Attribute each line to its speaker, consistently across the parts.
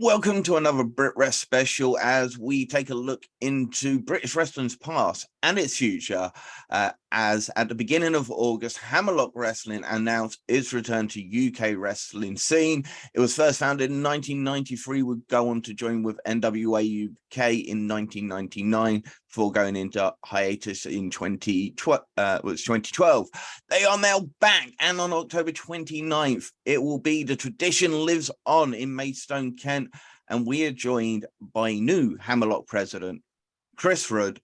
Speaker 1: Welcome to another Brit Wres Special as we take a look into British wrestling's past and its future. As at the beginning of August, Hammerlock Wrestling announced its return to UK wrestling scene. It was first founded in 1993, would go on to join with NWA UK in 1999 before going into hiatus in 2012. They are now back, and on October 29th, it will be The Tradition Lives On in Maidstone, Kent, and we are joined by new Hammerlock president, Chris Wood.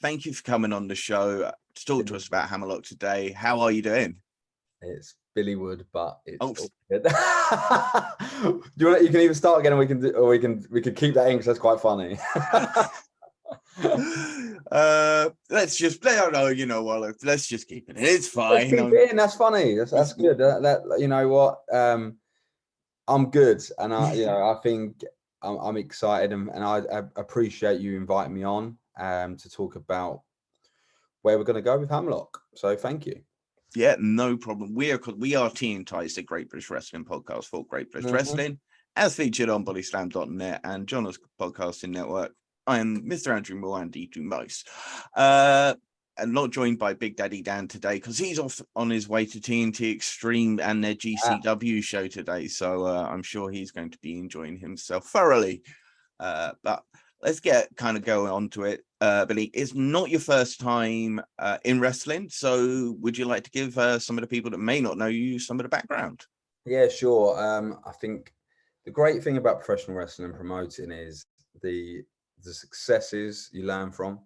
Speaker 1: Thank you for coming on the show to talk to us about Hammerlock today. How are you doing?
Speaker 2: It's Billy Wood, but it's all good. You can either start again, and we can keep that in because that's quite funny.
Speaker 1: Let's just play. I know, you know what? Let's just keep it in. It's fine.
Speaker 2: Keep it in. That's funny. That's good. That you know what? I'm good, and I think I'm excited, and I appreciate you inviting me on to talk about where we're going to go with Hammerlock. So thank you.
Speaker 1: Yeah, no problem. We are Team Ties, the Great British Wrestling podcast for Great British Wrestling, as featured on bodyslam.net and John's Podcasting Network. I am Mr. Andrew Moore and D2 Most. And not joined by Big Daddy Dan today because he's off on his way to TNT Extreme and their GCW show today. So I'm sure he's going to be enjoying himself thoroughly. But let's get kind of going on to it. Billy, it's not your first time in wrestling. So would you like to give some of the people that may not know you some of the background?
Speaker 2: Yeah, sure. I think the great thing about professional wrestling and promoting is the successes you learn from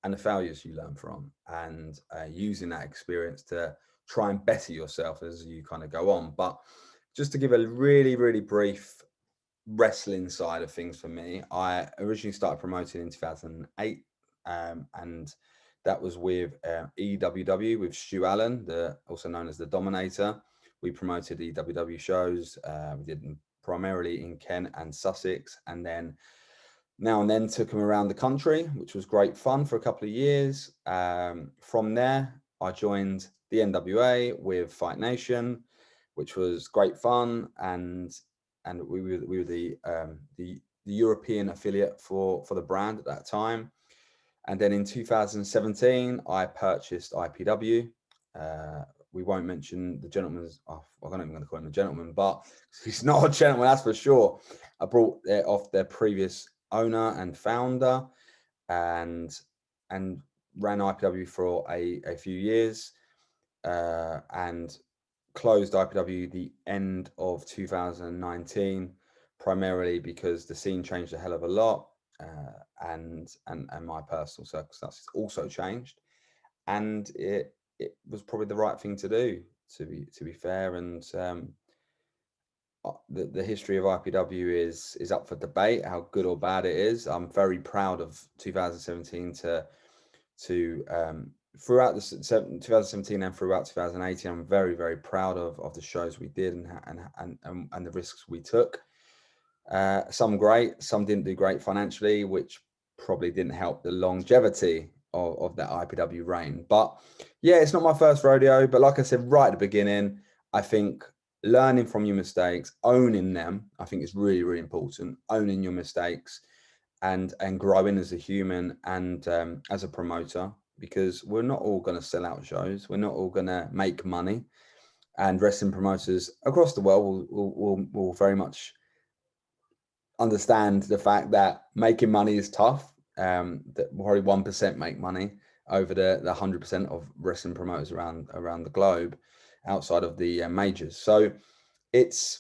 Speaker 2: and the failures you learn from, and using that experience to try and better yourself as you kind of go on. But just to give a really, really brief wrestling side of things for me, I originally started promoting in 2008, and that was with EWW with Stu Allen, also known as the Dominator. We promoted EWW shows. We did them primarily in Kent and Sussex, and then now and then took them around the country, which was great fun for a couple of years. From there, I joined the NWA with Fight Nation, which was great fun, and we were the European affiliate for the brand at that time. And then in 2017, I purchased IPW. We won't mention the gentleman's. I'm not even going to call him a gentleman, but he's not a gentleman, that's for sure. I brought it off their previous owner and founder, and ran IPW for a few years, and closed IPW the end of 2019, primarily because the scene changed a hell of a lot, and my personal circumstances also changed, and it was probably the right thing to do, to be fair. And the history of IPW is up for debate, how good or bad it is. I'm very proud of 2017 throughout the 2017 and throughout 2018. I'm very, very proud of the shows we did and the risks we took. Some great, some didn't do great financially, which probably didn't help the longevity of that IPW reign. But yeah, it's not my first rodeo, but like I said right at the beginning, I think learning from your mistakes, owning them, I think is really, really important. Owning your mistakes and growing as a human and as a promoter, because we're not all going to sell out shows. We're not all going to make money, and wrestling promoters across the world will very much understand the fact that making money is tough. That probably 1% make money over the 100% of wrestling promoters around the globe, outside of the majors. So it's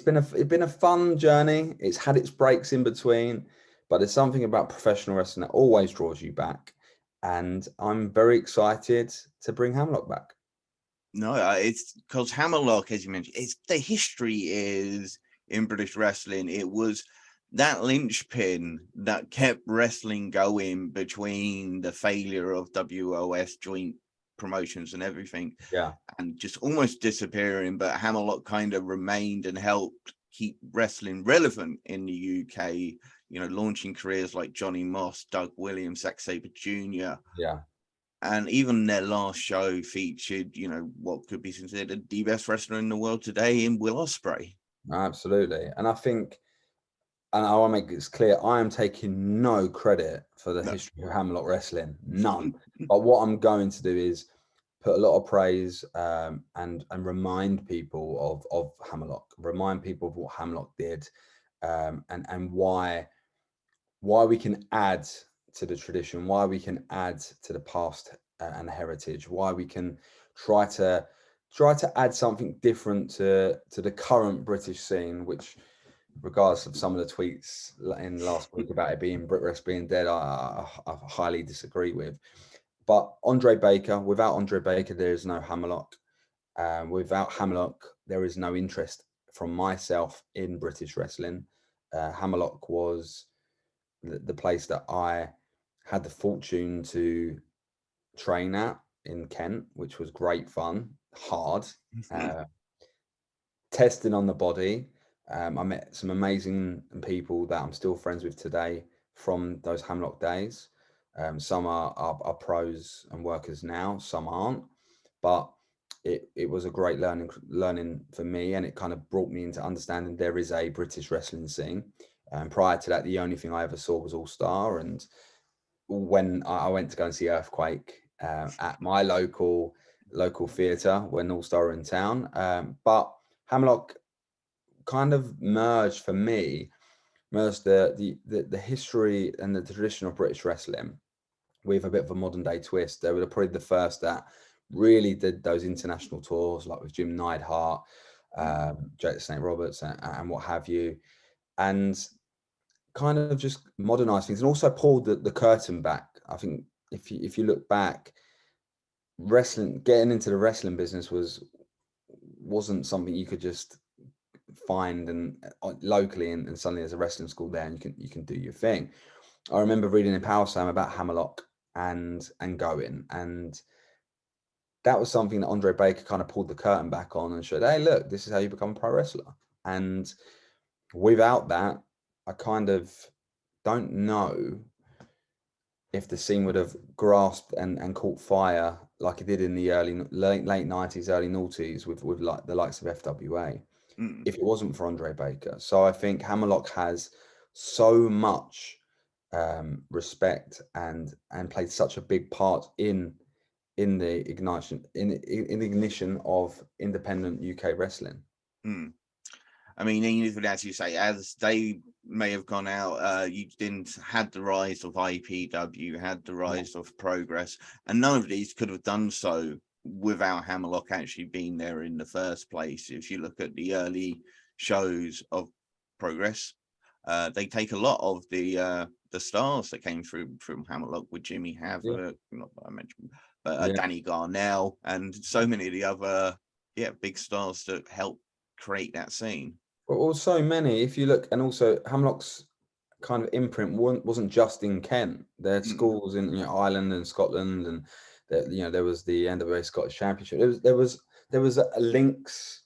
Speaker 2: been a fun journey. It's had its breaks in between, but there's something about professional wrestling that always draws you back, and I'm very excited to bring Hammerlock back.
Speaker 1: No, it's because Hammerlock, as you mentioned, the history is in British wrestling. It was that linchpin that kept wrestling going between the failure of WOS joint promotions and everything, and just almost disappearing. But Hammerlock kind of remained and helped keep wrestling relevant in the UK, you know, launching careers like Johnny Moss, Doug Williams, Zack Sabre Jr. And even their last show featured, you know, what could be considered the best wrestler in the world today in Will Ospreay.
Speaker 2: Absolutely. And I think, and I want to make this clear, I am taking no credit for the history of Hammerlock Wrestling, none. But what I'm going to do is put a lot of praise and remind people of Hammerlock, remind people of what Hammerlock did, and why we can add to the tradition, why we can add to the past and the heritage, why we can try to add something different to the current British scene, which, regardless of some of the tweets in last week about it being Brit Wres being dead, I highly disagree with. But without Andre Baker, there is no Hammerlock. Without Hammerlock, there is no interest from myself in British wrestling. Hammerlock was the place that I had the fortune to train at in Kent, which was great fun, hard, testing on the body. I met some amazing people that I'm still friends with today from those Hammerlock days. Some are pros and workers now, some aren't, but it was a great learning for me, and it kind of brought me into understanding there is a British wrestling scene. Prior to that, the only thing I ever saw was All Star, and when I went to go and see Earthquake at my local theatre when All Star were in town, but Hammerlock kind of merged the history and the tradition of British wrestling with a bit of a modern day twist. They were probably the first that really did those international tours, like with Jim Neidhart, Jake the Snake Roberts, and what have you, and kind of just modernized things, and also pulled the curtain back. I think if you look back, getting into the wrestling business wasn't something you could just find and locally, and suddenly there's a wrestling school there and you can do your thing. I remember reading in Power Slam about Hammerlock and going, and that was something that Andre Baker kind of pulled the curtain back on and showed, hey, look, this is how you become a pro wrestler. And without that, I kind of don't know if the scene would have grasped and caught fire like it did in the late 90s, early noughties with like the likes of FWA, if it wasn't for Andre Baker. So I think Hammerlock has so much respect and played such a big part in the ignition of independent UK wrestling.
Speaker 1: I mean, even as you say, as they may have gone out, you didn't had the rise of IPW, had the rise of Progress, and none of these could have done so without Hammerlock actually being there in the first place. If you look at the early shows of Progress, they take a lot of the stars that came through from Hammerlock, with Jimmy Havoc, not that I mentioned, but Danny Garnell, and so many of the other big stars that helped create that scene.
Speaker 2: Well, so many. If you look, and also Hammerlock's kind of imprint wasn't just in Kent. There are schools in Ireland and Scotland, and there was the NWA Scottish Championship. There was links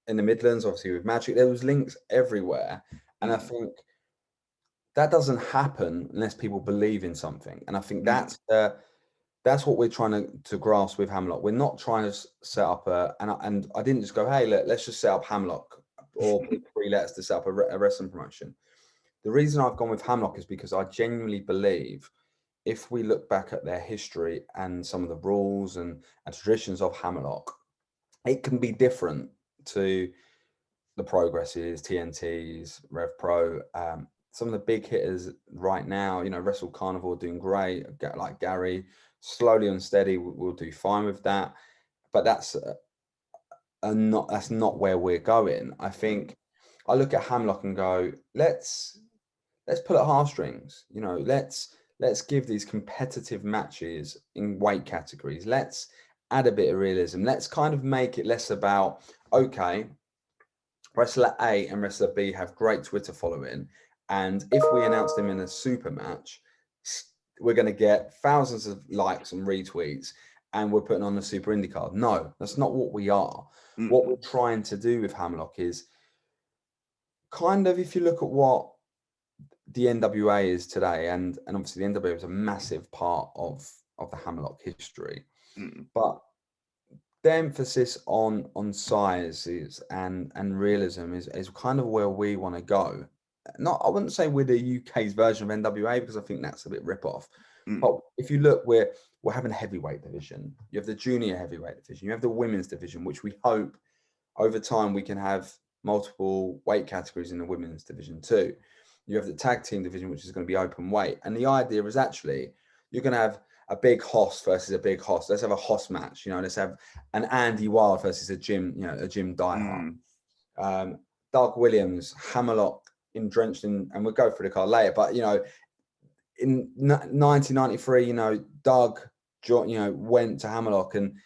Speaker 2: in the Midlands, obviously with Magic. There was links everywhere, and I think that doesn't happen unless people believe in something. And I think that's what we're trying to grasp with Hammerlock. We're not trying to set up and I didn't just go, hey, let's just set up Hammerlock or 3 letters to set up a wrestling promotion. The reason I've gone with Hammerlock is because I genuinely believe if we look back at their history and some of the rules and traditions of Hammerlock, it can be different to the Progresses, TNTs, Rev Pro, some of the big hitters right now. Wrestle Carnival doing great, like Gary, slowly and steady we'll do fine with that, but that's not where we're going. I think I look at Hammerlock and go, let's pull at heartstrings. Let's give these competitive matches in weight categories. Let's add a bit of realism. Let's kind of make it less about, okay, wrestler A and wrestler B have great Twitter following, and if we announce them in a super match, we're going to get thousands of likes and retweets, and we're putting on a super indie card. No, that's not what we are. What we're trying to do with Hammerlock is kind of, if you look at what the NWA is today, and obviously the NWA is a massive part of the Hammerlock history, but the emphasis on sizes and realism is kind of where we want to go. Not, I wouldn't say we're the UK's version of NWA, because I think that's a bit rip off. But if you look, we're having a heavyweight division. You have the junior heavyweight division. You have the women's division, which we hope over time we can have multiple weight categories in the women's division too. You have the tag team division, which is going to be open weight. And the idea is actually you're going to have a big hoss versus a big hoss. Let's have a hoss match. Let's have an Andy Wild versus a Jim diehard. Doug Williams, Hammerlock drenched in, and we'll go through the card later. But in 1993, Doug, went to Hammerlock, and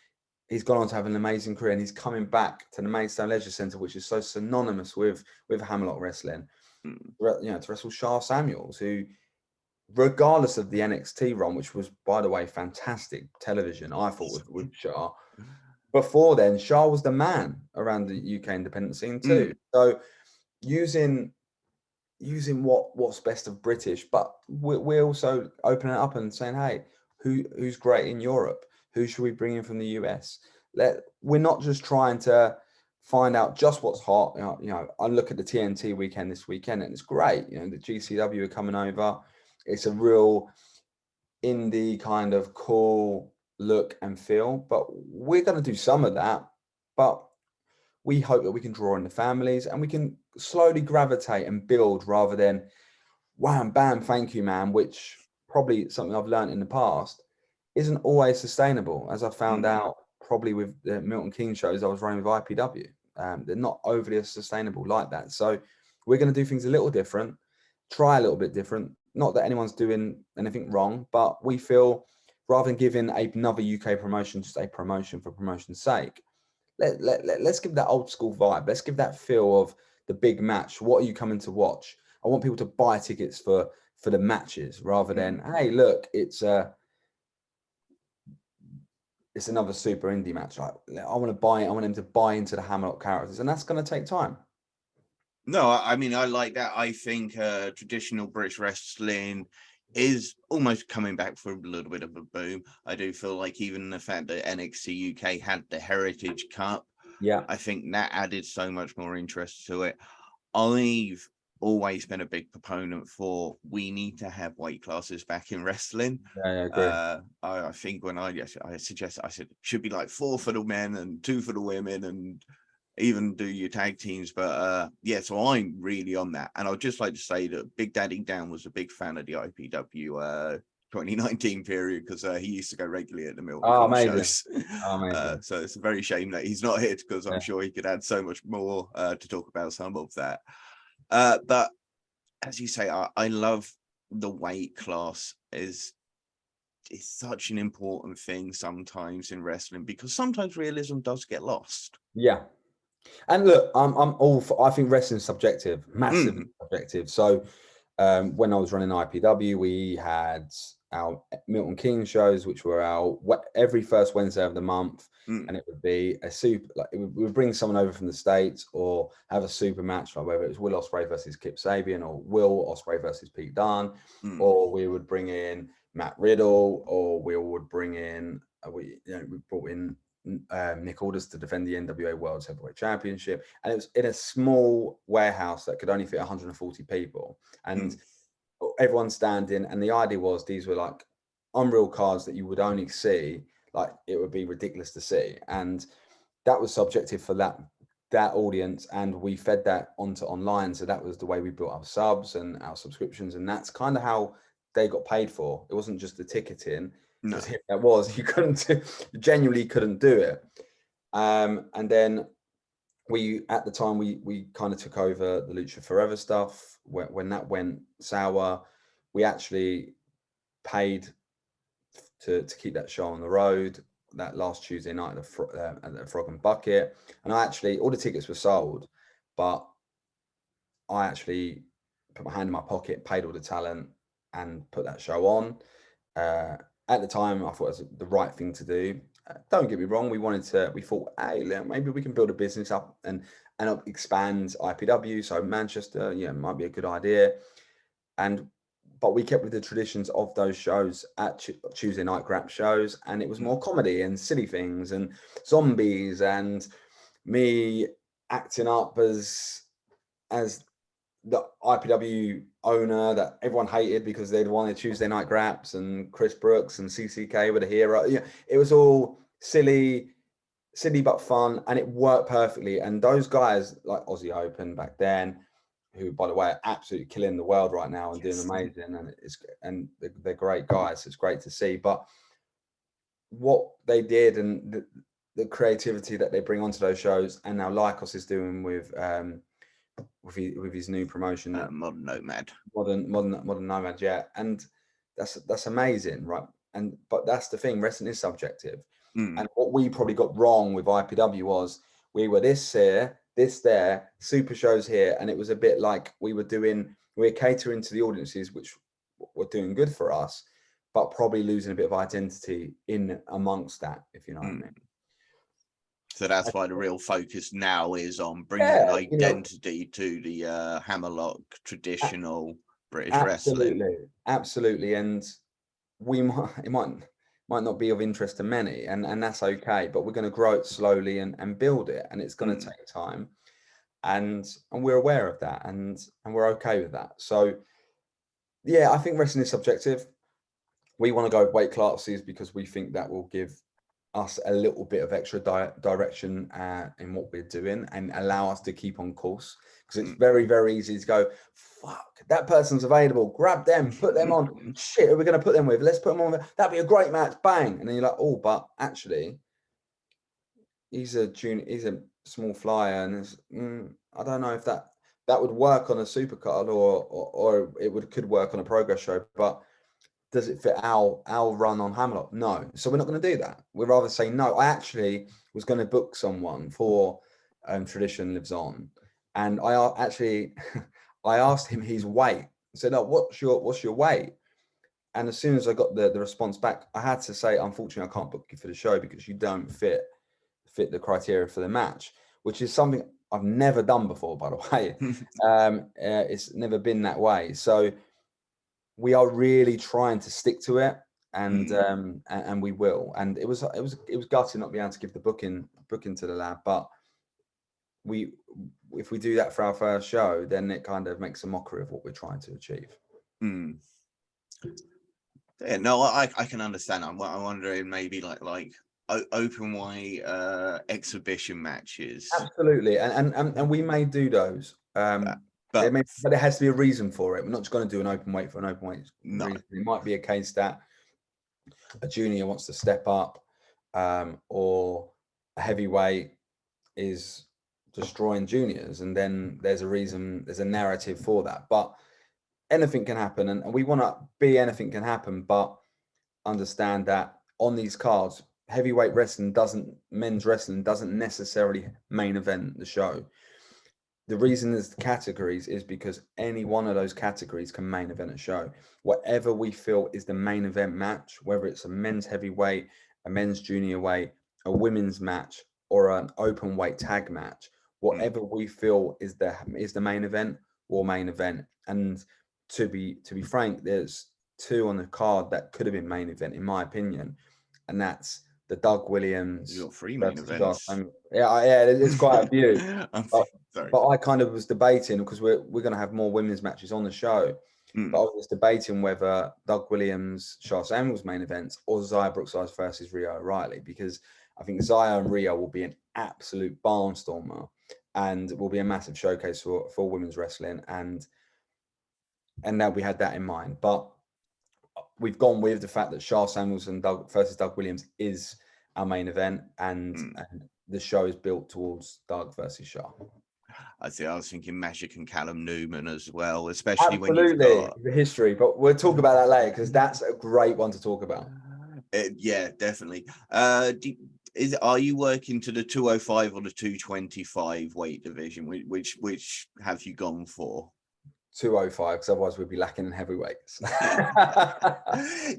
Speaker 2: he's gone on to have an amazing career, and he's coming back to the Maidstone Leisure Centre, which is so synonymous with Hammerlock Wrestling. To wrestle Shah Samuels, who, regardless of the NXT run, which was, by the way, fantastic television, I thought with Shah. Before then, Shah was the man around the UK independent scene too. So using what's best of British, but we're also opening it up and saying, hey, who's great in Europe? Who should we bring in from the US? We're not just trying to find out just what's hot. I look at the TNT weekend this weekend, and it's great. The GCW are coming over. It's a real indie kind of cool look and feel, but we're going to do some of that. But we hope that we can draw in the families, and we can slowly gravitate and build, rather than wham, bam, thank you, man, which probably something I've learned in the past isn't always sustainable, as I found out probably with the Milton Keynes shows I was running with IPW. They're not overly sustainable like that. So we're going to do things a little different, try a little bit different. Not that anyone's doing anything wrong, but we feel rather than giving another UK promotion just a promotion for promotion's sake, let's give that old school vibe. Let's give that feel of the big match. What are you coming to watch? I want people to buy tickets for the matches, rather than, hey, look, it's another super indie match. I want to buy it. I want them to buy into the Hammerlock characters, and that's going to take time.
Speaker 1: No, I mean, I like that. I think traditional British wrestling is almost coming back for a little bit of a boom. I do feel like even the fact that NXT UK had the Heritage Cup, I think that added so much more interest to it. I've always been a big proponent for, we need to have weight classes back in wrestling.
Speaker 2: I agree.
Speaker 1: I think when I said it should be like 4 for the men and 2 for the women, and even do your tag teams. But so I'm really on that. And I'd just like to say that Big Daddy Dan was a big fan of the IPW 2019 period, because he used to go regularly at the Milton shows. So it's a very shame that he's not here, because I'm sure he could add so much more to talk about some of that. But as you say, I love the weight class. It's such an important thing sometimes in wrestling, because sometimes realism does get lost.
Speaker 2: Yeah. And look, I'm all for, I think wrestling's subjective, massively subjective. So when I was running IPW, we had our Milton Keynes shows, which were every first Wednesday of the month, and it would be a super, like we would bring someone over from the States, or have a super match, like whether it was Will Ospreay versus Kip Sabian, or Will Ospreay versus Pete Dunne, or we would bring in Matt Riddle, or we would bring in we brought in Nick Aldis to defend the NWA World Heavyweight Championship, and it was in a small warehouse that could only fit 140 people, and everyone standing. And the idea was, these were like unreal cards that you would only see, like it would be ridiculous to see, and that was subjective for that audience, and we fed that onto online. So that was the way we built our subs and our subscriptions, and that's kind of how they got paid for. It wasn't just the ticketing.
Speaker 1: No.
Speaker 2: That was, you genuinely couldn't do it. And then at the time we kind of took over the Lucha Forever stuff. When that went sour, we actually paid to keep that show on the road that last Tuesday night at the Frog and Bucket. And all the tickets were sold, but I actually put my hand in my pocket, paid all the talent, and put that show on. At the time, I thought it was the right thing to do. Don't get me wrong, we thought, hey, maybe we can build a business up and expand IPW. So Manchester, might be a good idea. And but we kept with the traditions of those shows at Tuesday night grap shows, and it was more comedy and silly things and zombies and me acting up as the IPW owner that everyone hated because they'd wanted Tuesday night graps, and Chris Brooks and CCK were the hero. Yeah, it was all silly but fun, and it worked perfectly. And those guys like Aussie Open back then, who by the way are absolutely killing the world right now and doing amazing, and they're great guys. It's great to see. But what they did and the creativity that they bring onto those shows, and now Lycos is doing with his new promotion,
Speaker 1: Modern Nomad.
Speaker 2: Modern Nomad, yeah, and that's amazing, right? But that's the thing, wrestling is subjective. And what we probably got wrong with IPW was we were this here, this there, super shows here, and it was a bit like we were catering to the audiences, which were doing good for us, but probably losing a bit of identity in amongst that, if you know what I mean.
Speaker 1: So that's why the real focus now is on bringing identity to the Hammerlock traditional British wrestling.
Speaker 2: Absolutely, and it might not be of interest to many, and that's okay. But we're going to grow it slowly and build it, and it's going to take time, and we're aware of that, and we're okay with that. So, yeah, I think wrestling is subjective. We want to go weight classes because we think that will give us a little bit of extra direction in what we're doing and allow us to keep on course, because it's very, very easy to go, fuck, that person's available, grab them, put them on. Shit, who are we going to put them with? Let's put them on. That'd be a great match, bang. And then you're like, oh, but actually he's a small flyer, and I don't know if that would work on a supercard or it could work on a progress show, but does it fit our run on Hammerlock? No. So we're not going to do that. We'd rather say no. I actually was going to book someone for Tradition Lives On. And I asked him his weight. I said, "No, what's your weight?" And as soon as I got the response back, I had to say, unfortunately, I can't book you for the show because you don't fit the criteria for the match, which is something I've never done before, by the way. It's never been that way. So we are really trying to stick to it, and we will. And it was gutting not being able to give the booking to the lad, but if we do that for our first show, then it kind of makes a mockery of what we're trying to achieve.
Speaker 1: Yeah, no, I can understand. I'm wondering maybe like open weight exhibition matches.
Speaker 2: Absolutely, and we may do those. But it has to be a reason for it. We're not just going to do an open weight for an open weight reason. It might be a case that a junior wants to step up, or a heavyweight is destroying juniors, and then there's a reason, there's a narrative for that. But anything can happen, and we want to be anything can happen, but understand that on these cards, heavyweight men's wrestling doesn't necessarily main event the show. The reason there's categories is because any one of those categories can main event a show. Whatever we feel is the main event match, whether it's a men's heavyweight, a men's junior weight, a women's match, or an open weight tag match, whatever we feel is the main event or main event. And to be frank, there's two on the card that could have been main event, in my opinion, and that's the Doug Williams.
Speaker 1: You got 3 main events.
Speaker 2: Yeah, it's quite a few.
Speaker 1: Sorry.
Speaker 2: But I kind of was debating, because we're going to have more women's matches on the show. But I was debating whether Doug Williams, Shah Samuels main events, or Xia Brookside versus Rio O'Reilly, because I think Xia and Rio will be an absolute barnstormer and will be a massive showcase for women's wrestling. And now we had that in mind. But we've gone with the fact that Shah Samuels and Doug Williams is our main event, and the show is built towards Doug versus Shah.
Speaker 1: I was thinking Magic and Callum Newman as well, especially when you've got
Speaker 2: the history. But we'll talk about that later, because that's a great one to talk about.
Speaker 1: Yeah, definitely. Are you working to the 205 or the 225 weight division? Which have you gone for?
Speaker 2: 205, because otherwise we'd be lacking in heavyweights.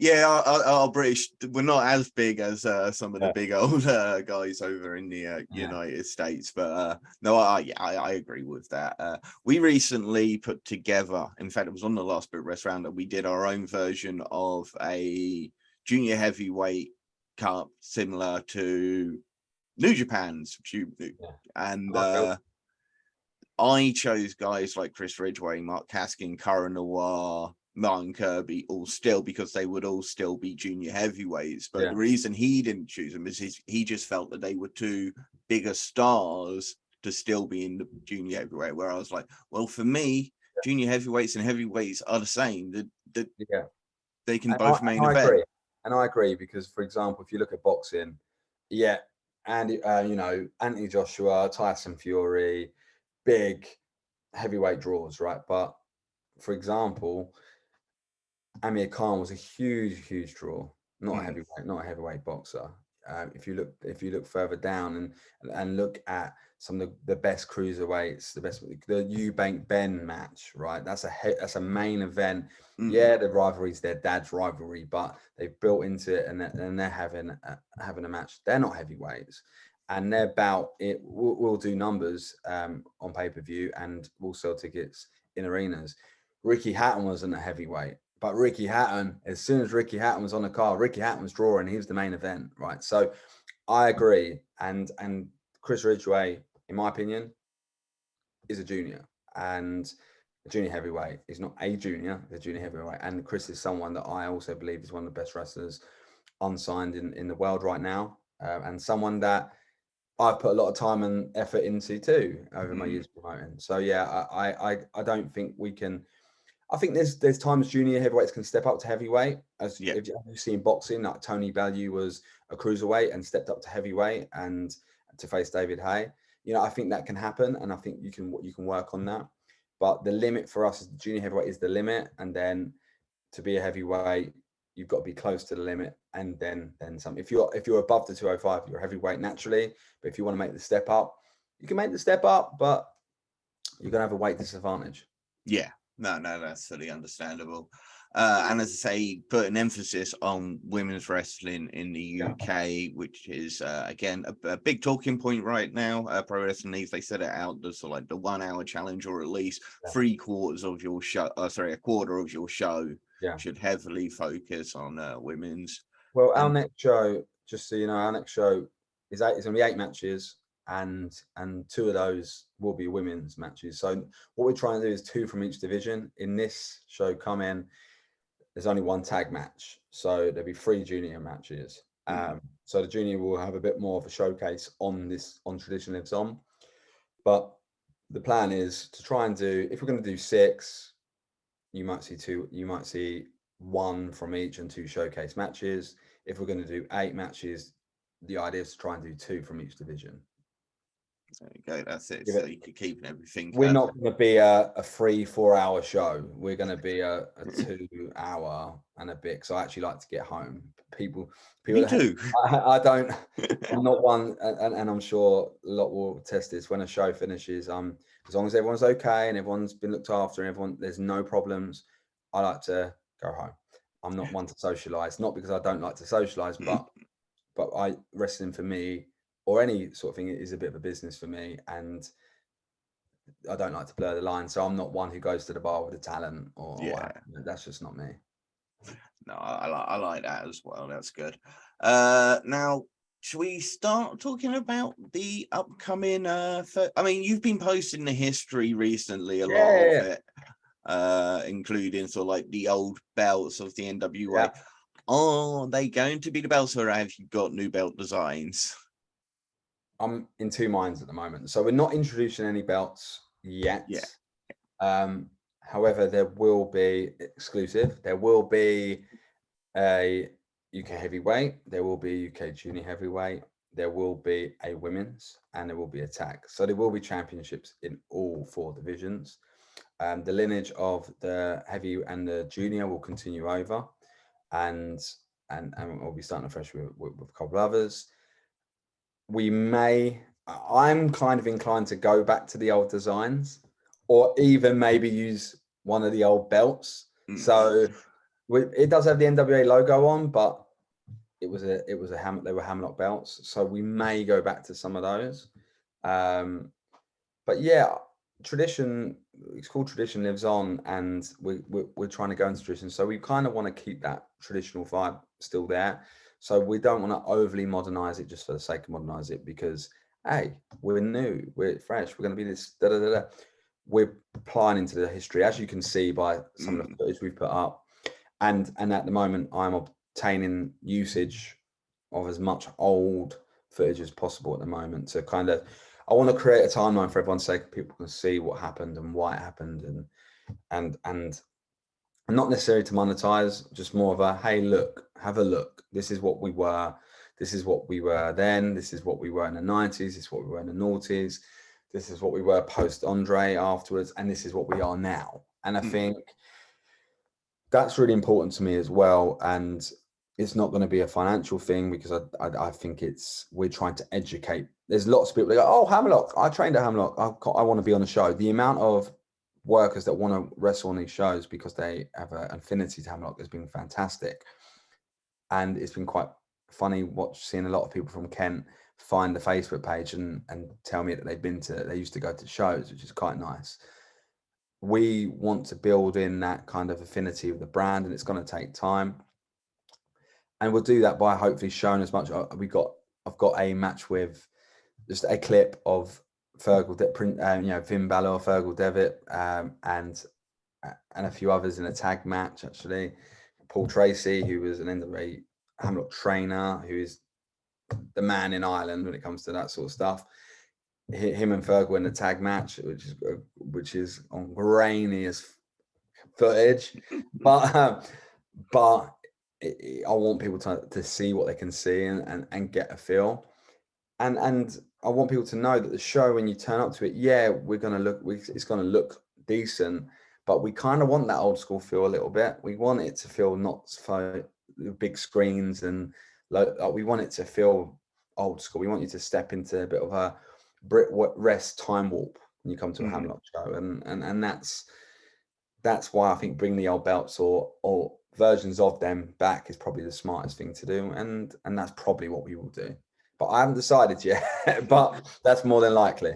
Speaker 1: Yeah, our British, we're not as big as some of the big old guys over in the United States, but no, I agree with that. We recently put together, in fact, it was on the last Brit Wres Roundup, we did our own version of a junior heavyweight cup similar to New Japan's, and I chose guys like Chris Ridgway, Mark Kaskin, Cara Noir, Martin Kirby, all still, because they would all still be junior heavyweights. But the reason he didn't choose them is he just felt that they were too bigger stars to still be in the junior heavyweight. Where I was like, well, for me, junior heavyweights and heavyweights are the same. They can both main event.
Speaker 2: Agree. And I agree, because, for example, if you look at boxing, Andy, Anthony Joshua, Tyson Fury, big heavyweight draws, right? But for example, Amir Khan was a huge draw, not a heavyweight boxer. If you look further down and look at some of the best cruiserweights, the Eubank Ben match, right? That's a main event. Yeah, the rivalry's their dad's rivalry, but they've built into it, and they're having a match. They're not heavyweights, and their bout will do numbers on pay-per-view, and will sell tickets in arenas. Ricky Hatton wasn't a heavyweight, but Ricky Hatton, as soon as Ricky Hatton was on the card, Ricky Hatton was drawing. He was the main event, right? So I agree, and Chris Ridgway, in my opinion, is a junior, and a junior heavyweight. He's not a junior, he's a junior heavyweight. And Chris is someone that I also believe is one of the best wrestlers unsigned in the world right now, and someone that I've put a lot of time and effort into too over my years promoting. So yeah, I don't think we can. I think there's times junior heavyweights can step up to heavyweight, as if you see in boxing, like Tony Bellew was a cruiserweight and stepped up to heavyweight and to face David Haye. I think that can happen, and I think you can work on that. But the limit for us as the junior heavyweight is the limit, and then to be a heavyweight, you've got to be close to the limit, and then some. If you're above the 205, you're a heavyweight naturally. But if you want to make the step up, you can make the step up, but you're gonna have a weight disadvantage.
Speaker 1: Yeah. No, that's fully understandable. And as I say, put an emphasis on women's wrestling in the UK, which is, again, a big talking point right now. Pro Wrestling News, they set it out as like the 1 hour challenge, or at least 3/4 of your show, a quarter of your show should heavily focus on women's.
Speaker 2: Well, our next show, just so you know, our next show is going to be 8 matches. And 2 of those will be women's matches. So what we're trying to do is 2 from each division. In this show there's only 1 tag match, so there'll be 3 junior matches. So the junior will have a bit more of a showcase on Tradition Lives On. But the plan is to try and do, if we're going to do 6, you might see 2, you might see 1 from each and 2 showcase matches. If we're going to do 8 matches, the idea is to try and do 2 from each division.
Speaker 1: There you go. That's it. So you can keep everything.
Speaker 2: We're not going to be a 3-4 hour show. We're going to be a 2 hour and a bit. So I actually like to get home. People
Speaker 1: Me too.
Speaker 2: I don't. I'm not one, and I'm sure a lot will test this. When a show finishes, as long as everyone's okay and everyone's been looked after and there's no problems, I like to go home. I'm not one to socialize. Not because I don't like to socialize, but wrestling for me, or any sort of thing, is a bit of a business for me, and I don't like to blur the line. So I'm not one who goes to the bar with the talent, or that's just not me.
Speaker 1: No, I like that as well. That's good. Now, should we start talking about the upcoming? I mean, you've been posting the history recently, a lot of it, including sort of like the old belts of the NWA. Are they going to be the belts, or have you got new belt designs?
Speaker 2: I'm in 2 minds at the moment. So we're not introducing any belts yet. However, there will be exclusive. There will be a UK heavyweight. There will be UK junior heavyweight. There will be a women's, and there will be a tag. So there will be championships in all 4 divisions. The lineage of the heavy and the junior will continue over, and we'll be starting afresh with a couple of others. I'm kind of inclined to go back to the old designs, or even maybe use one of the old belts.
Speaker 1: Mm.
Speaker 2: So it does have the NWA logo on, but they were Hammerlock belts. So we may go back to some of those. But yeah, tradition, it's called Tradition Lives On, and we're trying to go into tradition. So we kind of want to keep that traditional vibe still there. So we don't want to overly modernize it just for the sake of modernize it, because hey, we're new, we're fresh, we're going to be this We're applying into the history, as you can see by some of the footage we've put up, and at the moment I'm obtaining usage of as much old footage as possible at the moment to kind of, I want to create a timeline for everyone's sake. People can see what happened and why it happened, and not necessarily to monetize, just more of a, hey, look, have a look. This is what we were. This is what we were then. This is what we were in the 90s. This is what we were in the noughties. This is what we were post Andre afterwards. And this is what we are now. And I think that's really important to me as well. And it's not going to be a financial thing, because I think we're trying to educate. There's lots of people that go, oh, Hammerlock, I trained at Hammerlock, I want to be on the show. The amount of workers that want to wrestle on these shows because they have an affinity to Hammerlock has been fantastic. And it's been quite funny seeing a lot of people from Kent find the Facebook page and tell me that they used to go to shows, which is quite nice. We want to build in that kind of affinity with the brand, and it's going to take time. And we'll do that by hopefully showing as much. I've got a match with just a clip of Fergal, Finn Balor, Fergal Devitt, and a few others in a tag match, actually. Paul Tracy, who was an NWA Hammerlock trainer, who is the man in Ireland when it comes to that sort of stuff. Him and Fergal in a tag match, which is on grainiest footage, but I want people to see what they can see and get a feel, and I want people to know that the show, when you turn up to it, it's going to look decent, but we kind of want that old school feel a little bit. We want it to feel not for big screens, and we want it to feel old school. We want you to step into a bit of a Brit Wres time warp when you come to a Hammerlock show, and that's why I think bringing the old belts or versions of them back is probably the smartest thing to do, and that's probably what we will do. But I haven't decided yet, but that's more than likely.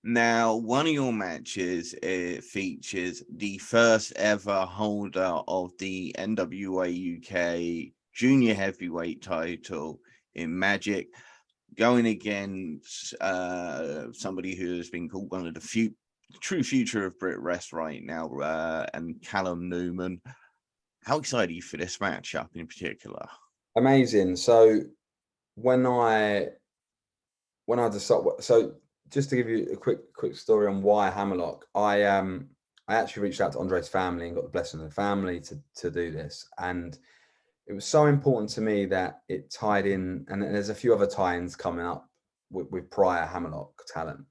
Speaker 1: Now, one of your matches features the first ever holder of the NWA UK Junior Heavyweight title in Magic, going against somebody who has been called one of the true future of Brit Wres right now, and Callum Newman. How excited are you for this matchup in particular?
Speaker 2: Amazing. So when I decided, so just to give you a quick story on why Hammerlock, I actually reached out to Andre's family and got the blessing of the family to do this, and it was so important to me that it tied in, and there's a few other tie-ins coming up with prior Hammerlock talent.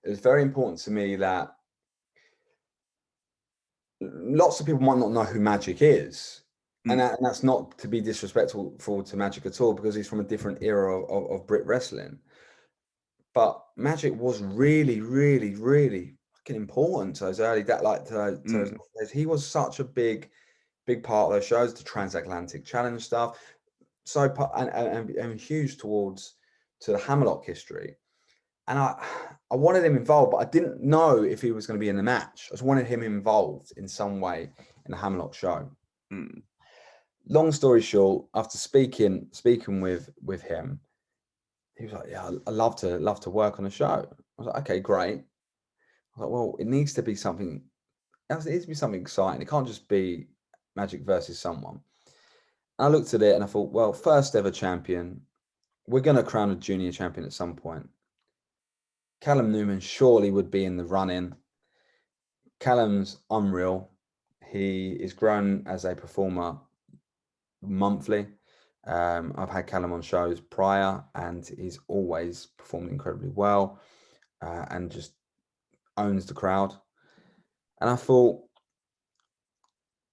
Speaker 2: It was very important to me that lots of people might not know who Magic is, and that's not to be disrespectful to Magic at all, because he's from a different era of Brit wrestling. But Magic was really, really, really fucking important to those early he was such a big part of those shows, the transatlantic challenge stuff, so and huge to the Hammerlock history. And I wanted him involved, but I didn't know if he was going to be in the match. I just wanted him involved in some way in the Hammerlock show. Long story short, after speaking with him, he was like, "Yeah, I'd love to work on a show." I was like, "Okay, great." I was like, "Well, it needs to be something. It needs to be something exciting. It can't just be Magic versus someone." And I looked at it and I thought, well, first ever champion. We're going to crown a junior champion at some point. Callum Newman surely would be in the run-in. Callum's unreal. He is grown as a performer monthly. I've had Callum on shows prior, and he's always performed incredibly well, and just owns the crowd. And I thought,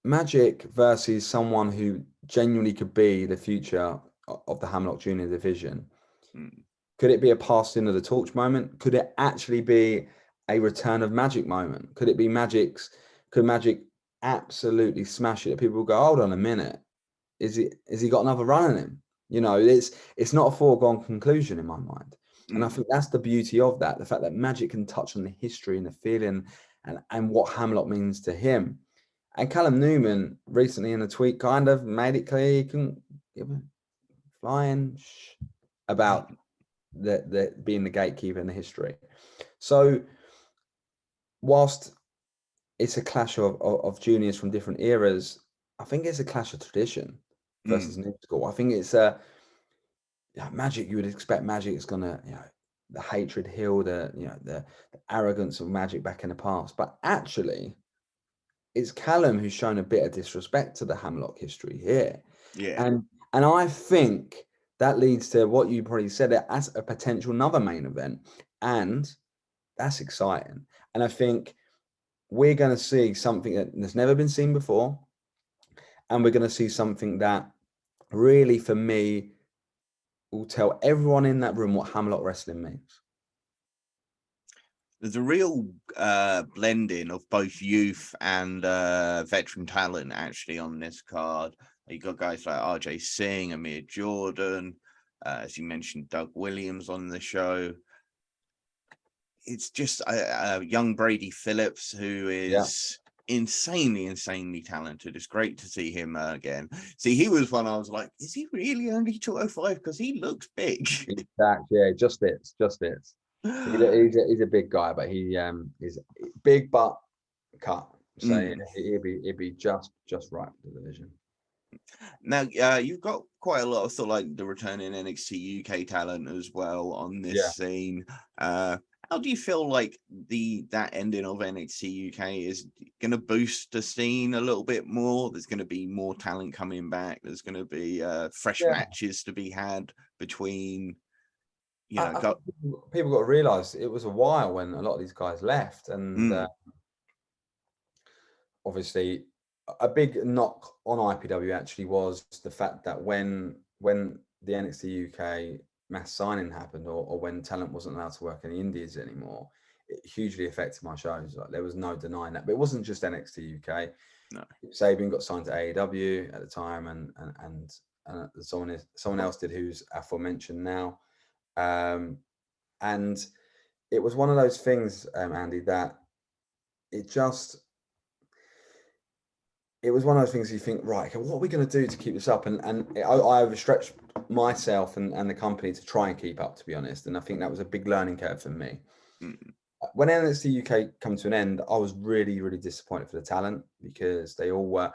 Speaker 2: Magic versus someone who genuinely could be the future of the Hammerlock Junior division. Could it be a passing of the torch moment? Could it actually be a return of Magic moment? Could it be Magic's could Magic absolutely smash it? People will go, hold on a minute, is he got another run in him? You know, it's not a foregone conclusion in my mind. And I think that's the beauty of that, the fact that Magic can touch on the history and the feeling and what Hammerlock means to him. And Callum Newman recently in a tweet kind of made it clear he can give a flying about the being the gatekeeper in the history. So whilst it's a clash of juniors from different eras, I think it's a clash of tradition versus new school. I think it's Magic. You would expect Magic is gonna, the hatred heal, the arrogance of Magic back in the past, but actually it's Callum who's shown a bit of disrespect to the Hammerlock history here.
Speaker 1: Yeah.
Speaker 2: And I think that leads to what you probably said as a potential another main event. And that's exciting. And I think we're going to see something that's never been seen before. And we're going to see something that really, for me, will tell everyone in that room what Hammerlock Wrestling means.
Speaker 1: There's a real blending of both youth and veteran talent actually on this card. You got guys like RJ Singh, Amir Jordan, as you mentioned, Doug Williams on the show. It's just a young Brady Phillips who is insanely talented. It's great to see him again. See, he was one I was like, is he really only 205? Because he looks big.
Speaker 2: Exactly. Yeah, just it. He's a big guy, but he is big but cut. So he'd be just right for the division.
Speaker 1: Now, you've got quite a lot of sort of like the returning NXT UK talent as well on this scene. How do you feel like that ending of NXT UK is going to boost the scene a little bit more? There's going to be more talent coming back. There's going to be fresh matches to be had between.
Speaker 2: People got to realise it was a while when a lot of these guys left, and obviously a big knock on IPW actually was the fact that when the NXT UK mass signing happened, or when talent wasn't allowed to work in the Indies anymore, it hugely affected my shows. Like, there was no denying that. But it wasn't just NXT UK.
Speaker 1: No.
Speaker 2: Sabian got signed to AEW at the time, and someone else did, who's aforementioned now. And it was one of those things, Andy, that it was one of those things you think, right, okay, what are we going to do to keep this up? And I overstretched myself and the company to try and keep up, to be honest. And I think that was a big learning curve for me. When NXT UK come to an end, I was really, really disappointed for the talent, because they all were,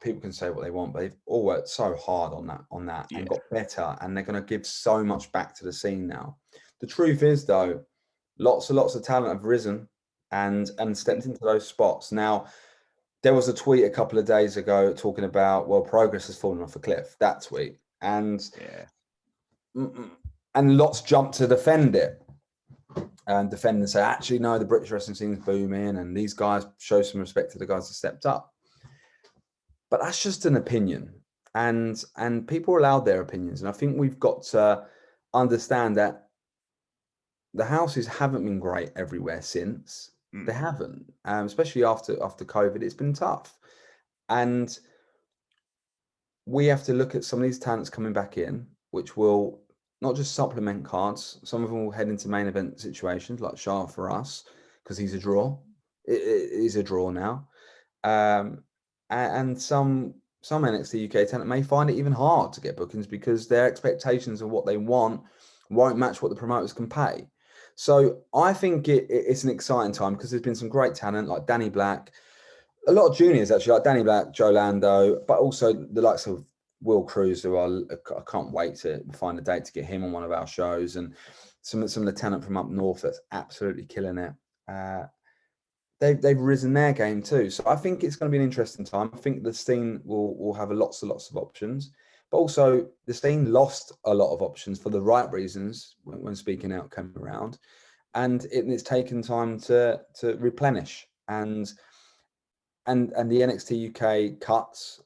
Speaker 2: people can say what they want, but they've all worked so hard on that and got better. And they're going to give so much back to the scene now. The truth is, though, lots of talent have risen and stepped into those spots. Now, there was a tweet a couple of days ago talking about, well, progress has fallen off a cliff, that tweet. And lots jumped to defend it and say, actually, no, the British wrestling scene is booming and these guys show some respect to the guys that stepped up. But that's just an opinion. And people are allowed their opinions. And I think we've got to understand that the houses haven't been great everywhere since. They haven't, especially after COVID. It's been tough, and we have to look at some of these talents coming back in, which will not just supplement cards. Some of them will head into main event situations, like Shah for us, because he's a draw. It is a draw now, and some NXT UK talent may find it even hard to get bookings because their expectations of what they want won't match what the promoters can pay. So I think it's an exciting time, because there's been some great talent like Danny Black, a lot of juniors actually, like Danny Black, Joe Lando, but also the likes of Will Cruz, who I can't wait to find a date to get him on one of our shows, and some of the talent from up north that's absolutely killing it. They've risen their game too. So I think it's going to be an interesting time. I think the scene will have lots of options. But also, the scene lost a lot of options for the right reasons when Speaking Out came around, and it's taken time to replenish. And the NXT UK cuts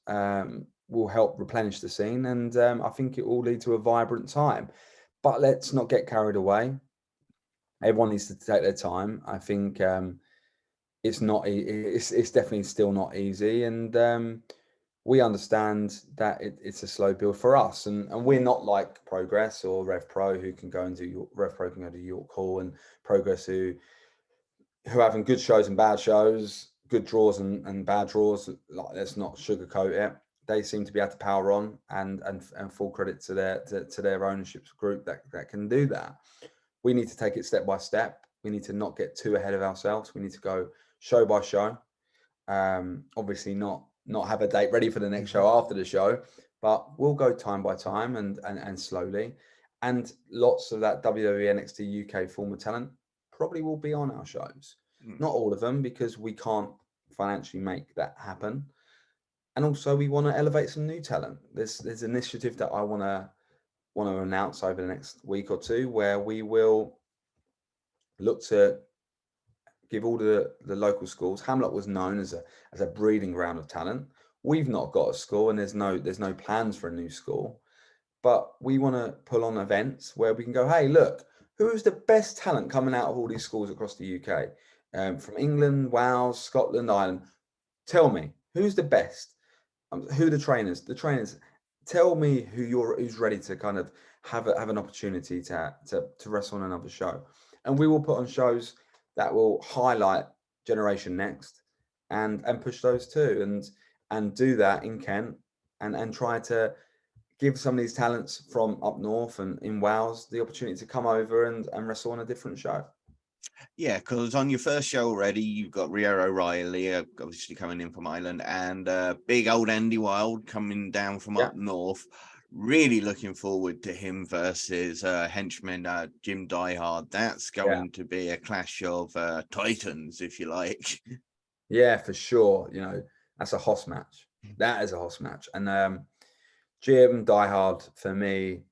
Speaker 2: will help replenish the scene, and I think it will lead to a vibrant time. But let's not get carried away. Everyone needs to take their time. I think it's not. It's definitely still not easy, and we understand that it's a slow build for us, and we're not like Progress or Rev Pro who can go and do Rev Pro can go to York Hall, and Progress who having good shows and bad shows, good draws and bad draws. Like, let's not sugarcoat it. They seem to be able to power on, and full credit to their ownership group that can do that. We need to take it step by step. We need to not get too ahead of ourselves. We need to go show by show. Obviously not have a date ready for the next show after the show, but we'll go time by time and slowly. And lots of that WWE NXT UK former talent probably will be on our shows. Not all of them, because we can't financially make that happen. And also we want to elevate some new talent. There's an initiative that I want to announce over the next week or two, where we will look to give all the local schools. Hammerlock was known as a breeding ground of talent. We've not got a school, and there's no plans for a new school, but we want to pull on events where we can go, hey, look, who is the best talent coming out of all these schools across the UK, from England, Wales, Scotland, Ireland? Tell me who's the best. Who are the trainers? The trainers. Tell me who's ready to kind of have an opportunity to wrestle on another show, and we will put on shows that will highlight Generation Next and push those too, and do that in Kent, and try to give some of these talents from up north and in Wales the opportunity to come over and wrestle on a different show.
Speaker 1: Yeah, because on your first show already, you've got Rio O'Reilly, obviously coming in from Ireland, and big old Andy Wild coming down from up north. Really looking forward to him versus henchman Jim Diehard. That's going to be a clash of titans, if you like.
Speaker 2: Yeah, for sure. You know, that's a hoss match. That is a hoss match. And Jim Diehard, for me,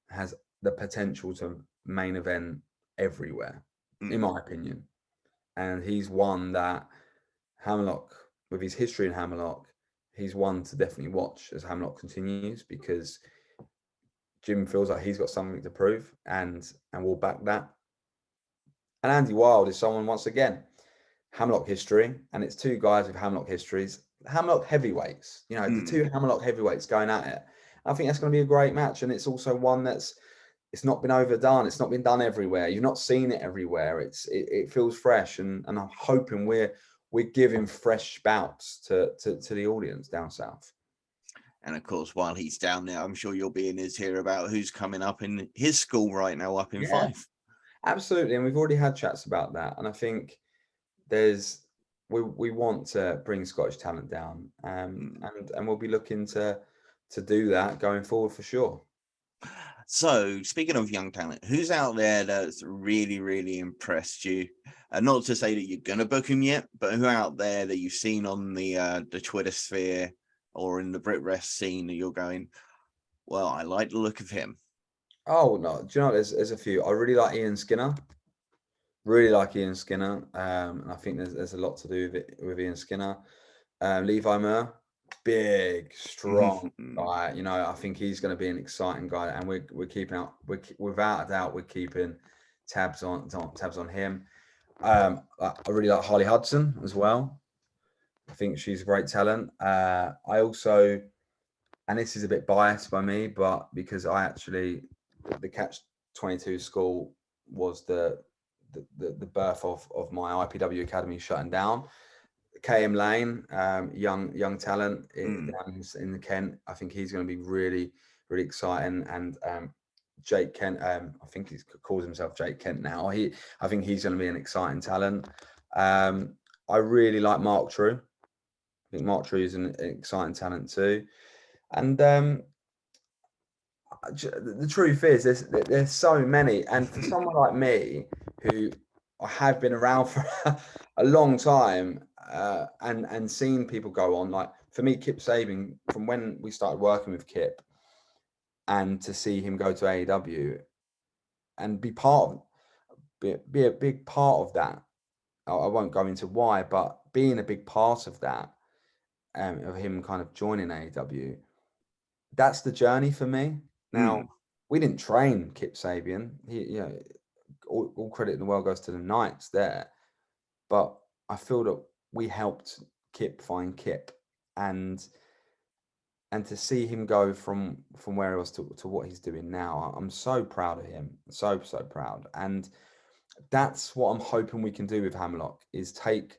Speaker 2: has the potential to main event everywhere, in my opinion. And he's one that Hammerlock, with his history in Hammerlock, he's one to definitely watch as Hammerlock continues, because Jim feels like he's got something to prove, and we'll back that. And Andy Wild is someone, once again, Hammerlock history, and it's two guys with Hammerlock histories, Hammerlock heavyweights, you know, the two Hammerlock heavyweights going at it. I think that's going to be a great match, and it's also one it's not been overdone. It's not been done everywhere. You've not seen it everywhere. It feels fresh, and I'm hoping we're giving fresh spouts to the audience down south.
Speaker 1: And of course, while he's down there, I'm sure you'll be in his ear about who's coming up in his school right now up in Fife.
Speaker 2: Absolutely, and we've already had chats about that, and I think we want to bring Scottish talent down, and we'll be looking to do that going forward for sure.
Speaker 1: So, speaking of young talent, who's out there that's really, really impressed you? Not to say that you're gonna book him yet, but who out there that you've seen on the Twitter sphere or in the Brit Wres scene that you're going, well, I like the look of him?
Speaker 2: Oh no, do you know, there's a few. I really like Ian Skinner. Really like Ian Skinner. And I think there's a lot to do with Ian Skinner. Levi Moore, big, strong guy. You know, I think he's going to be an exciting guy, and we're keeping out. Without a doubt, we're keeping tabs on him. I really like Harley Hudson as well. I think she's a great talent. I also, and this is a bit biased by me, but because I actually, the Catch 22 school was the birth of my IPW academy shutting down. KM Lane, young talent in the Kent. I think he's going to be really, really exciting. And Jake Kent, I think he calls himself Jake Kent now. I think he's going to be an exciting talent. I really like Mark True. I think Mark True is an exciting talent too. And the truth is, there's so many. And for someone like me, who I have been around for a long time, and seen people go on, like for me, Kip Sabian, from when we started working with Kip, and to see him go to AEW and be a big part of that. I won't go into why, but being a big part of that, of him kind of joining AEW, that's the journey for me. Now, we didn't train Kip Sabian. He, you know, all credit in the world goes to the Knights there, but I feel that we helped Kip find Kip, and to see him go from where he was to what he's doing now, I'm so proud of him. So proud. And that's what I'm hoping we can do with Hammerlock, is take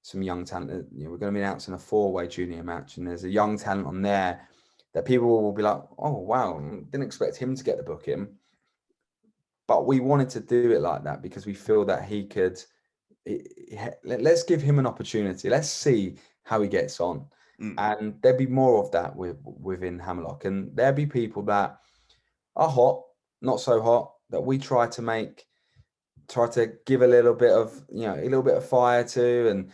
Speaker 2: some young talent. You know, we're going to be announcing a 4-way junior match, and there's a young talent on there that people will be like, oh wow, didn't expect him to get the booking. But we wanted to do it like that because we feel that he could. Let's give him an opportunity. Let's see how he gets on. And there'd be more of that within Hammerlock, and there'd be people that are hot, not so hot, that we try to give a little bit of fire to, and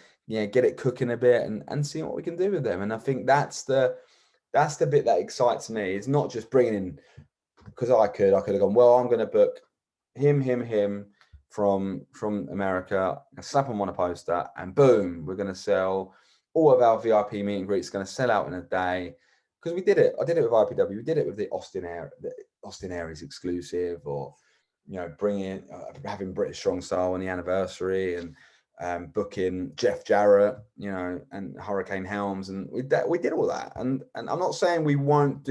Speaker 2: get it cooking a bit, and see what we can do with them. And I think that's the bit that excites me. It's not just bringing in, because I could have gone, well, I'm going to book him from America, slap him on a poster, and boom, we're going to sell all of our VIP meet and greets. Going to sell out in a day, because we did it. I did it with IPW. We did it with the Austin Aries exclusive, or bringing having British Strong Style on the anniversary, and booking Jeff Jarrett, and Hurricane Helms, and we did all that. And I'm not saying we won't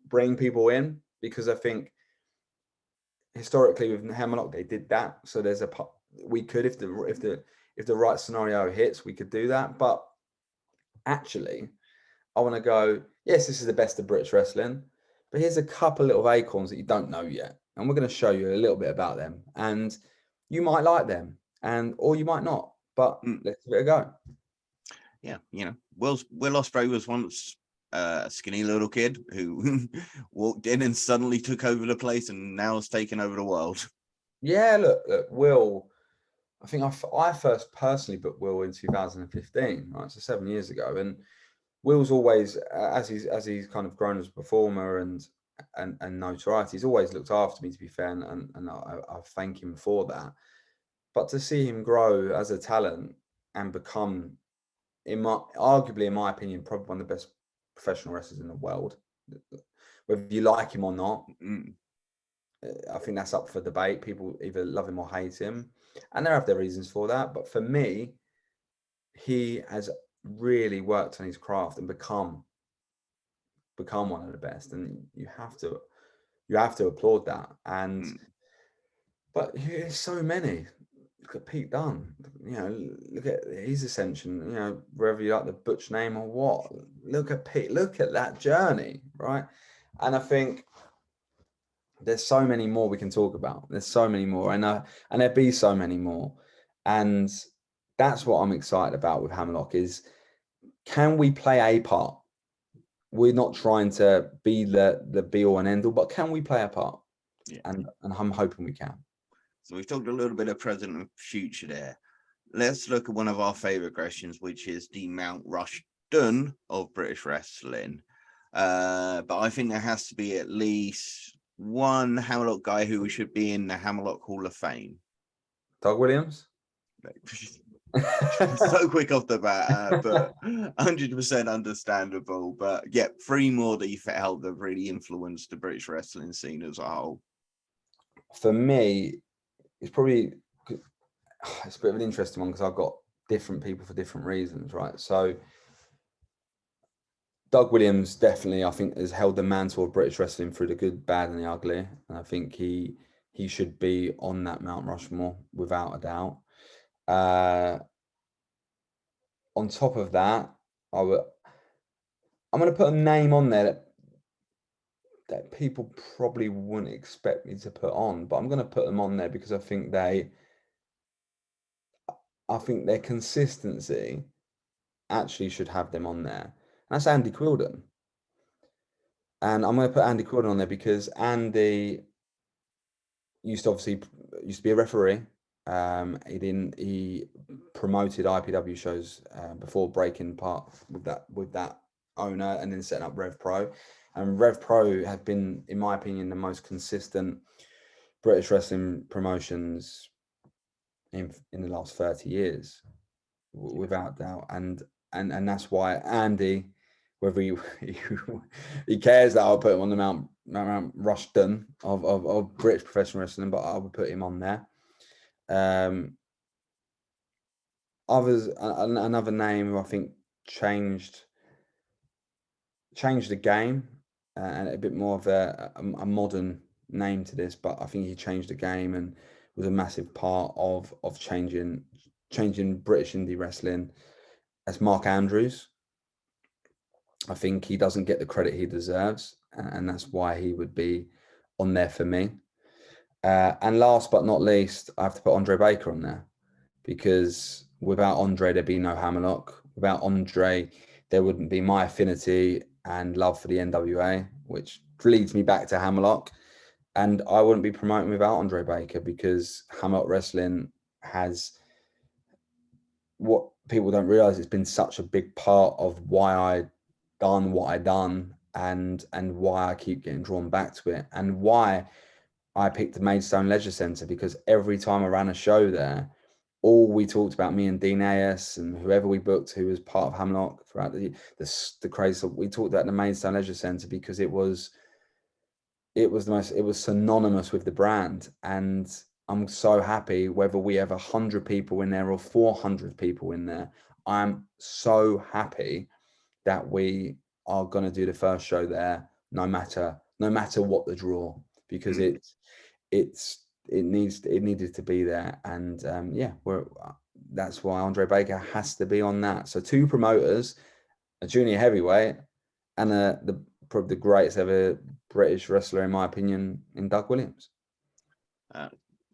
Speaker 2: bring people in, because I think historically with Hammerlock they did that. So we could, if the right scenario hits, we could do that. But actually, I want to go, yes, this is the best of British wrestling, but here's a couple little acorns that you don't know yet, and we're going to show you a little bit about them, and you might like them, or you might not, but let's give it a go.
Speaker 1: Yeah, Will Ospreay was once a skinny little kid who walked in and suddenly took over the place, and now has taken over the world.
Speaker 2: Yeah, look, Will. I think I first personally booked Will in 2015, right? So 7 years ago, and Will's always, as he's kind of grown as a performer and notoriety, he's always looked after me, to be fair, and I thank him for that. But to see him grow as a talent and become, arguably, in my opinion, probably one of the best professional wrestlers in the world, whether you like him or not, I think that's up for debate. People either love him or hate him, and they have their reasons for that. But for me, he has really worked on his craft and become one of the best, and you have to applaud that. And but there's so many. Look at Pete Dunne, look at his ascension, whether you like the Butch name or what, look at Pete, look at that journey, right? And I think there's so many more we can talk about. There's so many more, and there'd be so many more. And that's what I'm excited about with Hammerlock, is, can we play a part? We're not trying to be the be all and end all, but can we play a part? Yeah. And I'm hoping we can.
Speaker 1: So we've talked a little bit of present and future there. Let's look at one of our favorite questions, which is the Mount Rushmore of British wrestling. But I think there has to be at least one Hammerlock guy who should be in the Hammerlock Hall of Fame.
Speaker 2: Doug Williams?
Speaker 1: So quick off the bat, but 100% understandable. But yeah, 3 more that you felt that really influenced the British wrestling scene as a whole.
Speaker 2: For me, it's a bit of an interesting one, because I've got different people for different reasons, right? So Doug Williams definitely, I think, has held the mantle of British wrestling through the good, bad, and the ugly, and I think he should be on that Mount Rushmore without a doubt. On top of that, I'm going to put a name on there that people probably wouldn't expect me to put on, but I'm going to put them on there because I think their consistency actually should have them on there. And that's Andy Quilden. And I'm going to put Andy Quilden on there because Andy used to be a referee. He promoted IPW shows before breaking part with that owner, and then setting up Rev Pro. And Rev Pro have been, in my opinion, the most consistent British wrestling promotions in the last 30 years, without doubt. And that's why Andy, whether he cares that I'll put him on the Mount Rushmore of British professional wrestling, but I would put him on there. Another name who I think changed the game, and a bit more of a modern name to this, but I think he changed the game and was a massive part of changing British indie wrestling. As Mark Andrews. I think he doesn't get the credit he deserves, and that's why he would be on there for me. And last but not least, I have to put Andre Baker on there, because without Andre, there'd be no Hammerlock. Without Andre, there wouldn't be my affinity and love for the NWA, which leads me back to Hammerlock. And I wouldn't be promoting without Andre Baker, because Hammerlock Wrestling has, what people don't realize, it's been such a big part of why I done what I done, and why I keep getting drawn back to it, and why I picked the Maidstone Leisure Centre, because every time I ran a show there, all we talked about, me and Dean Ayers and whoever we booked who was part of Hammerlock throughout the craze, we talked about the Maidstone Leisure Centre, because it was synonymous with the brand. And I'm so happy, whether we have 100 people in there or 400 people in there, I'm so happy that we are going to do the first show there, no matter what the draw, because it needed to be there. And that's why Andre Baker has to be on that. So 2 promoters, a junior heavyweight, and probably the greatest ever British wrestler, in my opinion, in Doug Williams.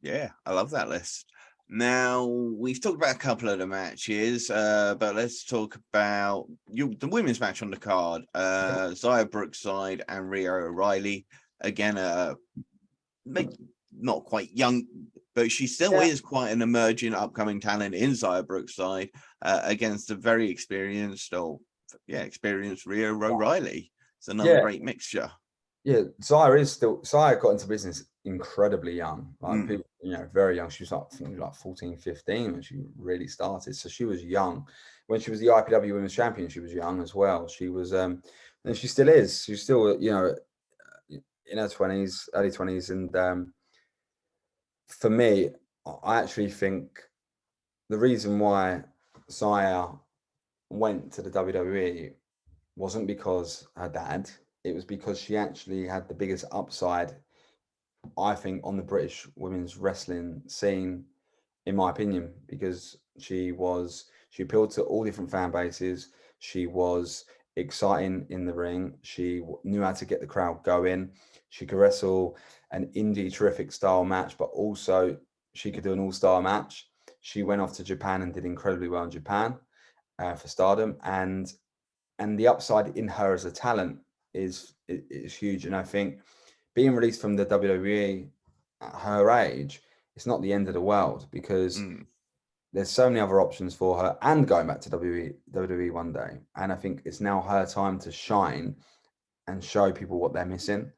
Speaker 1: Yeah, I love that list. Now, we've talked about a couple of the matches, but let's talk about the women's match on the card. Xia Brookside and Rhea O'Reilly. Again, not quite young, but she still is quite an emerging, upcoming talent in Xia Brookside, against a very experienced Rhea O'Reilly. It's another great mixture.
Speaker 2: Yeah, Xia got into business incredibly young, like people, very young. She was like 14, 15 when she really started. So she was young. When she was the IPW Women's Champion, she was young as well. She was, and she still is. She's still, in her 20s, early 20s. And for me, I actually think the reason why Xia went to the WWE wasn't because her dad. It was because she actually had the biggest upside, I think, on the British women's wrestling scene, in my opinion, because she appealed to all different fan bases. She was exciting in the ring. She knew how to get the crowd going. She could wrestle an indie terrific style match, but also she could do an all-star match. She went off to Japan and did incredibly well in Japan for Stardom, and the upside in her as a talent is huge. And I think being released from the WWE at her age, it's not the end of the world, because there's so many other options for her, and going back to WWE one day. And I think it's now her time to shine and show people what they're missing.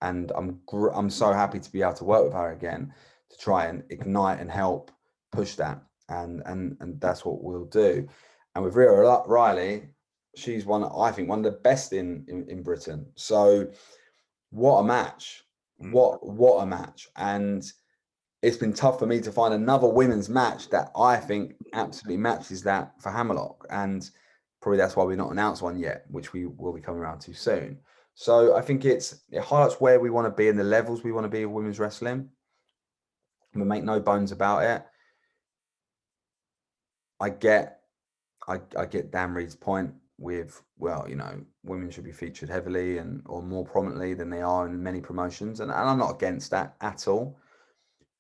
Speaker 2: And I'm so happy to be able to work with her again, to try and ignite and help push that. And that's what we'll do. And with Rhea O'Reilly, she's I think one of the best in Britain. So what a match. What a match. And it's been tough for me to find another women's match that I think absolutely matches that for Hammerlock. And probably that's why we've not announced one yet, which we will be coming around to soon. So I think it highlights where we want to be and the levels we want to be of women's wrestling. We make no bones about it. I get Dan Reed's point with, women should be featured heavily or more prominently than they are in many promotions. And I'm not against that at all.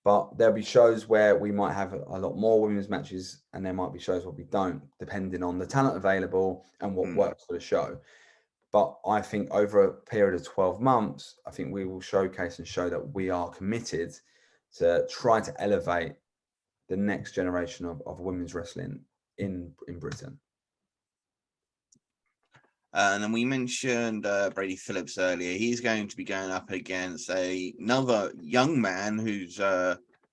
Speaker 2: But there'll be shows where we might have a lot more women's matches, and there might be shows where we don't, depending on the talent available and what works for the show. But I think over a period of 12 months, I think we will showcase and show that we are committed to try to elevate the next generation of women's wrestling in Britain.
Speaker 1: And then we mentioned Brady Phillips earlier. He's going to be going up against another young man who's,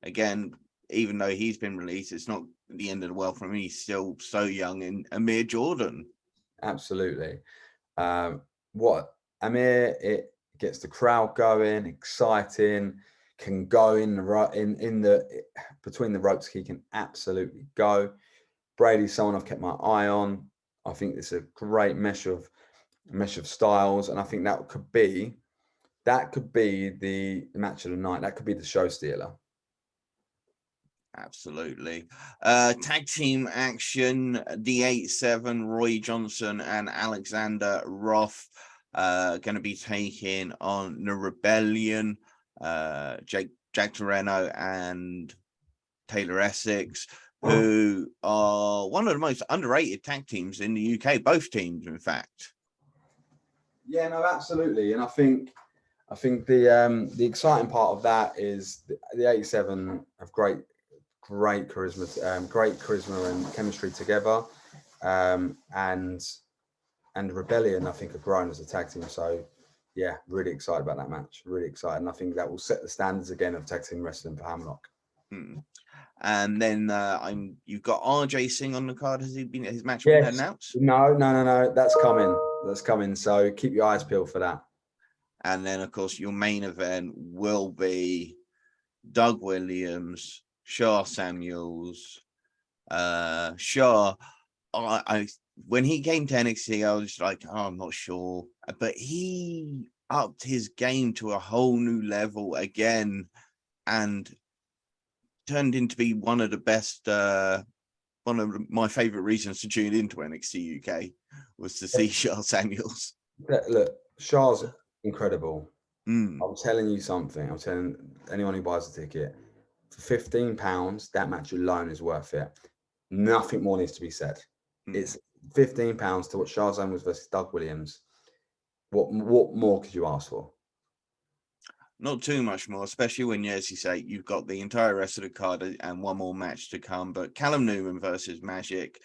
Speaker 1: again, even though he's been released, it's not the end of the world for him. He's still so young, in Amir Jordan.
Speaker 2: Absolutely. Amir, it gets the crowd going, exciting, can go between the ropes. He can absolutely go. Brady's someone I've kept my eye on. I think it's a great mesh of styles, and I think that could be the match of the night. That could be the show stealer.
Speaker 1: Absolutely. Tag team action, the 8-7, Roy Johnson and Alexander Roth going to be taking on the Rebellion, Jack Torreno and Taylor Essex, who are one of the most underrated tag teams in the UK, both teams, in fact.
Speaker 2: Yeah, no, absolutely. And I think the exciting part of that is the 8-7 have great charisma and chemistry together, and Rebellion I think have grown as a tag team. So yeah, really excited about that match. Really excited, and I think that will set the standards again of tag team wrestling for Hammerlock.
Speaker 1: And then you've got RJ Singh on the card. Has his match
Speaker 2: been
Speaker 1: announced?
Speaker 2: No. That's coming. So keep your eyes peeled for that. And
Speaker 1: then of course your main event will be Doug Williams, Shaw Samuels. Shaw, when he came to NXT, I was like, oh, I'm not sure, but he upped his game to a whole new level again, and turned into be one of the best. One of my favorite reasons to tune into NXT UK was to see Shaw Samuels.
Speaker 2: Look, Shaw's incredible. I'm telling you something. I'm telling anyone who buys a ticket, for £15, that match alone is worth it. Nothing more needs to be said. It's £15 to watch Shaw Samuels versus Doug Williams. What more could you ask for?
Speaker 1: Not too much more, especially when, as you say, you've got the entire rest of the card and one more match to come. But Callum Newman versus Magic,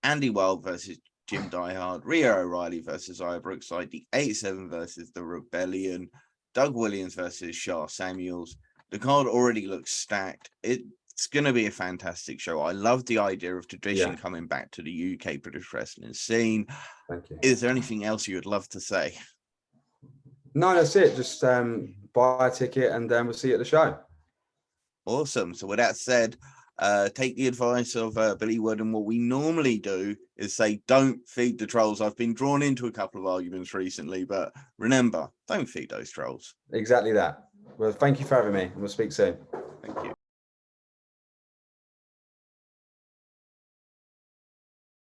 Speaker 1: Andy Wild versus Jim Diehard, Rio O'Reilly versus Xia Brookside, the 8-7 versus the Rebellion, Doug Williams versus Shaw Samuels. The card already looks stacked. It's going to be a fantastic show. I love the idea of tradition coming back to the UK British wrestling scene.
Speaker 2: Thank you.
Speaker 1: Is there anything else you would love to say?
Speaker 2: No, that's it. Just buy a ticket and we'll see you at the show.
Speaker 1: Awesome. So with that said, take the advice of Billy Wood, and what we normally do is say, don't feed the trolls. I've been drawn into a couple of arguments recently, but remember, don't feed those trolls.
Speaker 2: Exactly that. Well, thank you for having me. We'll speak soon.
Speaker 1: Thank you.